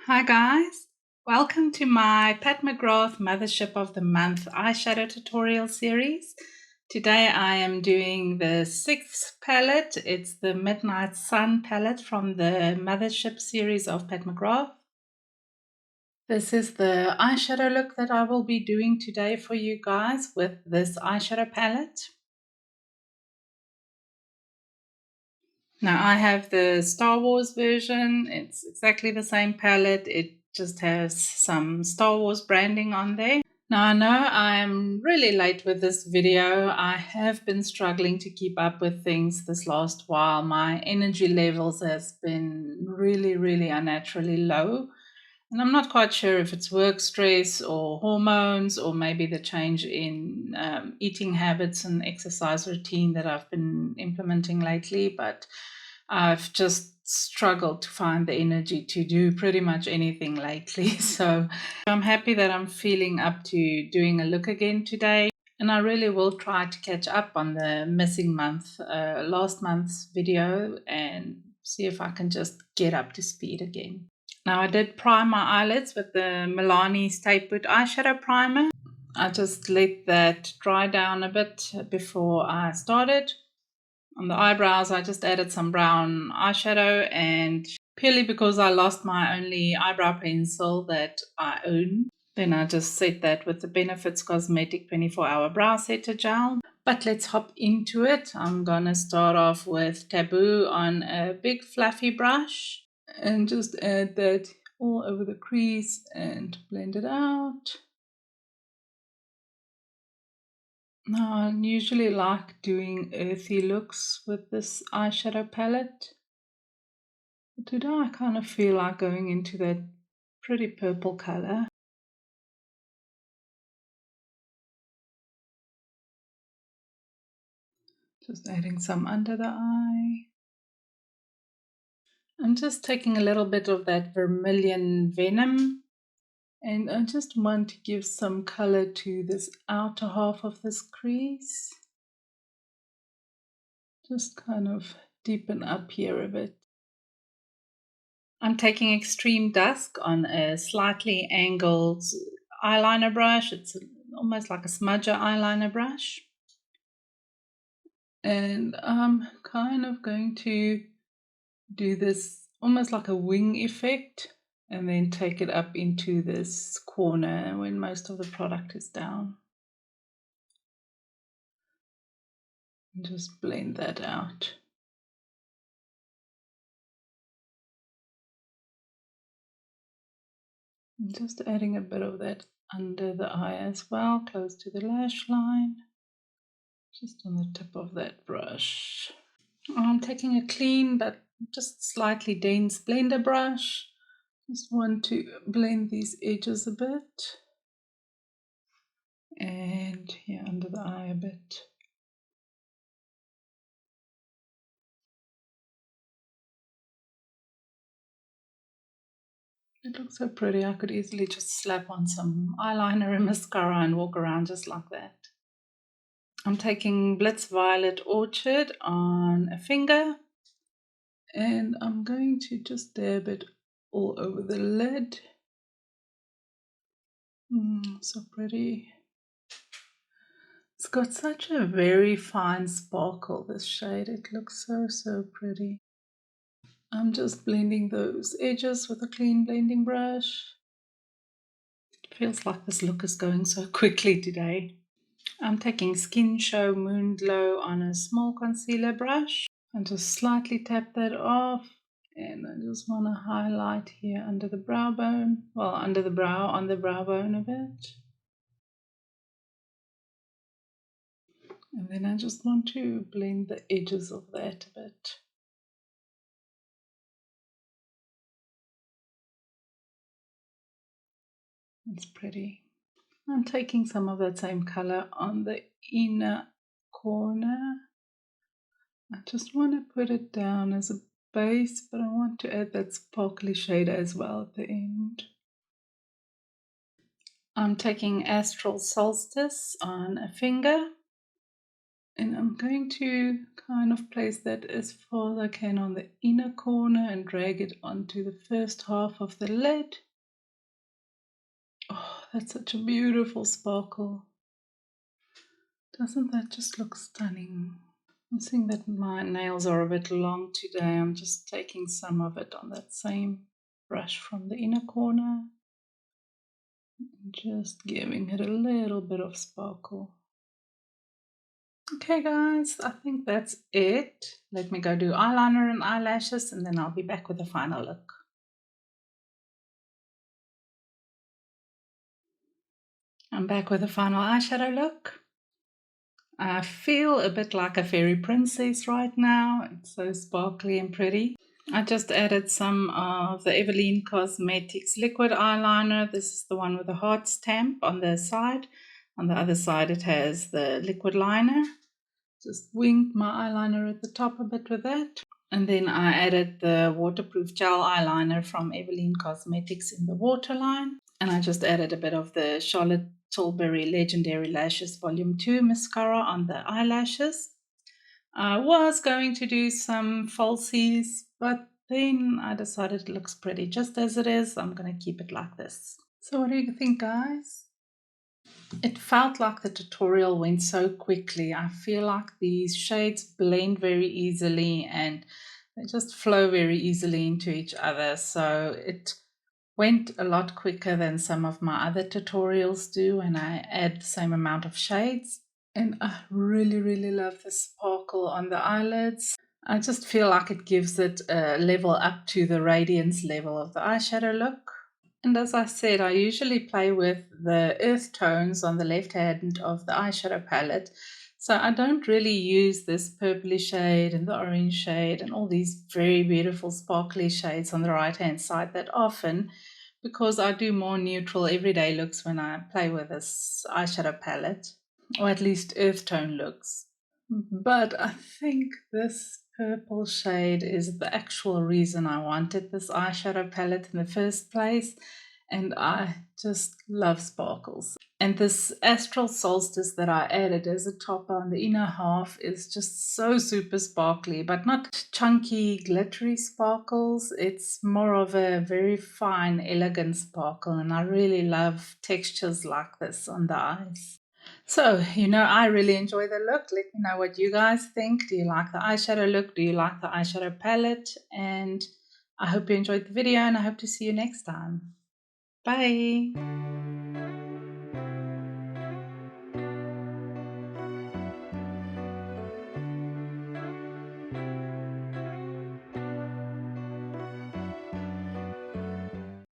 Hi guys, welcome to my McGrath Mothership of the Month eyeshadow tutorial series. Today I am doing the 6th palette. It's the Midnight Sun palette from the Mothership series of McGrath. This is the eyeshadow look that I will be doing today for you guys with this eyeshadow palette. Now I have the Star Wars version. It's exactly the same palette. It just has some Star Wars branding on there. Now I know I'm really late with this video. I have been struggling to keep up with things this last while. My energy levels has been really unnaturally low. And I'm not quite sure if it's work stress or hormones or maybe the change in eating habits and exercise routine that I've been implementing lately, but I've just struggled to find the energy to do pretty much anything lately. So I'm happy that I'm feeling up to doing a look again today. And I really will try to catch up on the missing month, last month's video, and see if I can just get up to speed again. Now I did prime my eyelids with the Milani Stay Put eyeshadow primer. I just let that dry down a bit before I started. On the eyebrows I just added some brown eyeshadow, and purely because I lost my only eyebrow pencil that I own, then I just set that with the Benefits Cosmetic 24-hour brow setter gel. But let's hop into it. I'm gonna start off with Taboo on a big fluffy brush and just add that all over the crease and blend it out. Now I usually like doing earthy looks with this eyeshadow palette, but today I kind of feel like going into that pretty purple color. Just adding some under the eye. I'm just taking a little bit of that vermilion venom, and I just want to give some color to this outer half of this crease. Just kind of deepen up here a bit. I'm taking Extreme Dusk on a slightly angled eyeliner brush. It's almost like a smudger eyeliner brush. And I'm kind of going to do this almost like a wing effect and then take it up into this corner when most of the product is down. And just blend that out. And just adding a bit of that under the eye as well, close to the lash line. Just on the tip of that brush. I'm taking a clean but just slightly dense blender brush. Just want to blend these edges a bit. And here under the eye a bit. It looks so pretty. I could easily just slap on some eyeliner and mascara and walk around just like that. I'm taking Blitz Violet Orchid on a finger, and I'm going to just dab it all over the lid. So pretty. It's got such a very fine sparkle, this shade. It looks so pretty. I'm just blending those edges with a clean blending brush. It feels like this look is going so quickly today. I'm taking Skin Show Moon Glow on a small concealer brush and just slightly tap that off. And I just want to highlight here under the brow bone, well, under the brow, on the brow bone a bit. And then I just want to blend the edges of that a bit. It's pretty. I'm taking some of that same color on the inner corner. I just want to put it down as a base, but I want to add that sparkly shade as well at the end. I'm taking Astral Solstice on a finger, and I'm going to kind of place that as far as I can on the inner corner and drag it onto the first half of the lid. Oh, that's such a beautiful sparkle. Doesn't that just look stunning? I'm seeing that my nails are a bit long today. I'm just taking some of it on that same brush from the inner corner and just giving it a little bit of sparkle. Okay guys, I think that's it. Let me go do eyeliner and eyelashes and then I'll be back with the final look. I'm back with the final eyeshadow look. I feel a bit like a fairy princess right now. It's so sparkly and pretty. I just added some of the Eveline Cosmetics liquid eyeliner. This is the one with the heart stamp on the side. On the other side it has the liquid liner. Just winged my eyeliner at the top a bit with that. And then I added the waterproof gel eyeliner from Eveline Cosmetics in the waterline. And I just added a bit of the Charlotte Tilbury Legendary Lashes Volume 2 mascara on the eyelashes. I was going to do some falsies, but then I decided it looks pretty just as it is. I'm going to keep it like this. So what do you think, guys? It felt like the tutorial went so quickly. I feel like these shades blend very easily and they just flow very easily into each other. So it went a lot quicker than some of my other tutorials do when I add the same amount of shades. And I really love the sparkle on the eyelids. I just feel like it gives it a level up to the radiance level of the eyeshadow look. And as I said, I usually play with the earth tones on the left hand of the eyeshadow palette. So I don't really use this purpley shade and the orange shade and all these very beautiful sparkly shades on the right hand side that often, because I do more neutral everyday looks when I play with this eyeshadow palette, or at least earth tone looks. But I think this purple shade is the actual reason I wanted this eyeshadow palette in the first place, and I just love sparkles. And this Astral Solstice that I added as a topper on the inner half is just so super sparkly, but not chunky, glittery sparkles. It's more of a very fine, elegant sparkle, and I really love textures like this on the eyes. So, I really enjoy the look. Let me know what you guys think. Do you like the eyeshadow look? Do you like the eyeshadow palette? And I hope you enjoyed the video and I hope to see you next time. Bye!